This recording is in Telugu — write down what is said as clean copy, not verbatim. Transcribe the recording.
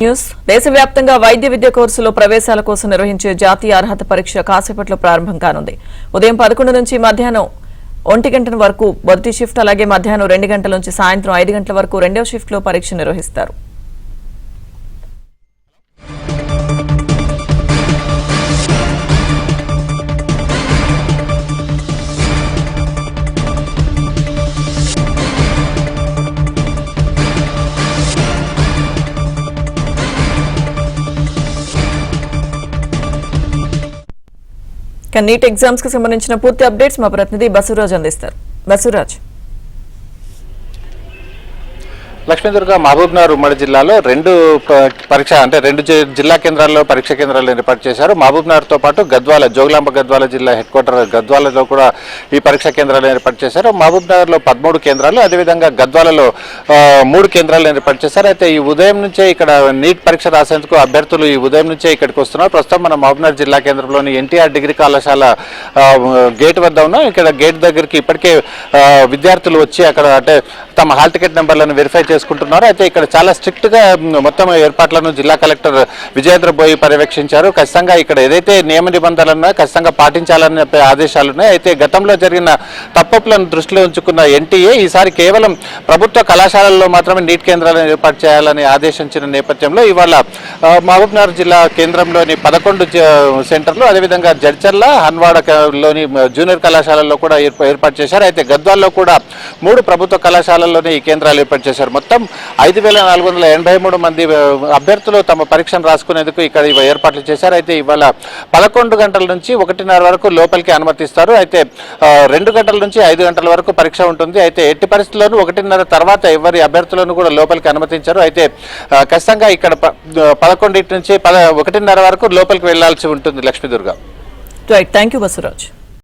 న్యూస్ దేశవ్యాప్తంగా వైద్య విద్య కోర్సులో ప్రవేశాల కోసం నిర్వహించే జాతీయ అర్హత పరీక్ష కాసేపట్లో ప్రారంభం కానుంది. ఉదయం 11 నుంచి మధ్యాహ్నం 1 గంటల వరకు మొదటి షిఫ్ట్, అలాగే మధ్యాహ్నం 2 గంటల నుంచి సాయంత్రం 5 గంటల వరకు రెండవ షిఫ్ట్ లో పరీక్ష నిర్వహిస్తారు. నీట్ ఎగ్జామ్స్ కి సంబంధించిన పూర్తి అప్డేట్స్ మా ప్రతినిధి బసవరాజ్ అందిస్తారు. బసవరాజ్. లక్ష్మీదుర్గ మహబూబ్నగర్ ఉమ్మడి జిల్లాలో రెండు జిల్లా కేంద్రాల్లో పరీక్షా కేంద్రాలు ఏర్పాటు చేశారు. మహబూబ్నగర్తో పాటు గద్వాల, జోగులాంబ గద్వాల జిల్లా హెడ్ క్వార్టర్ గద్వాలలో కూడా ఈ పరీక్షా కేంద్రాలు ఏర్పాటు చేశారు. మహబూబ్నగర్లో 13 కేంద్రాలు, అదేవిధంగా గద్వాలలో 3 కేంద్రాలు ఏర్పాటు చేశారు. అయితే ఈ ఉదయం నుంచే ఇక్కడ నీట్ పరీక్ష రాసేందుకు అభ్యర్థులు ఈ ఉదయం నుంచే ఇక్కడికి వస్తున్నారు. ప్రస్తుతం మన మహబూబ్నగర్ జిల్లా కేంద్రంలోని ఎన్టీఆర్ డిగ్రీ కళాశాల గేట్ వద్ద ఉన్నాం. ఇక్కడ గేట్ దగ్గరికి ఇప్పటికే విద్యార్థులు వచ్చి అక్కడ అంటే తమ హాల్ టికెట్ నెంబర్లను వెరిఫై చేసుకుంటున్నారు. అయితే ఇక్కడ చాలా స్ట్రిక్ట్ గా మొత్తం ఏర్పాట్లను జిల్లా కలెక్టర్ విజయేంద్ర బోయి పర్యవేక్షించారు. ఖచ్చితంగా ఇక్కడ ఏదైతే నియమ నిబంధనలు ఖచ్చితంగా పాటించాలని ఆదేశాలు ఉన్నాయి. అయితే గతంలో జరిగిన తప్పులను దృష్టిలో ఉంచుకున్న ఎన్టీఏ ఈసారి కేవలం ప్రభుత్వ కళాశాలల్లో మాత్రమే నీట్ కేంద్రాలను ఏర్పాటు చేయాలని ఆదేశించిన నేపథ్యంలో ఇవాళ మహబూబ్నగర్ జిల్లా కేంద్రంలోని 11 సెంటర్లు, అదేవిధంగా జడ్చర్ల, హన్వాడలోని జూనియర్ కళాశాలల్లో కూడా ఏర్పాటు చేశారు. అయితే గద్వాల్లో కూడా 3 ప్రభుత్వ కళాశాలల్లోనే ఈ కేంద్రాలు ఏర్పాటు చేశారు. మొత్తం 5483 మంది అభ్యర్థులు తమ పరీక్షను రాసుకునేందుకు ఇక్కడ ఏర్పాట్లు చేశారు. అయితే ఇవాళ 11 గంటల నుంచి 1:30 వరకు లోపలికి అనుమతిస్తారు. అయితే 2 గంటల నుంచి 5 గంటల వరకు పరీక్ష ఉంటుంది. అయితే ఎట్టి పరిస్థితుల్లోనూ 1:30 తర్వాత ఎవరి అభ్యర్థులను కూడా లోపలికి అనుమతించారు. అయితే ఖచ్చితంగా ఇక్కడ 11 నుంచి 1:30 వరకు లోపలికి వెళ్లాల్సి ఉంటుంది. Lakshmi Durga. Right, thank you Basavaraj.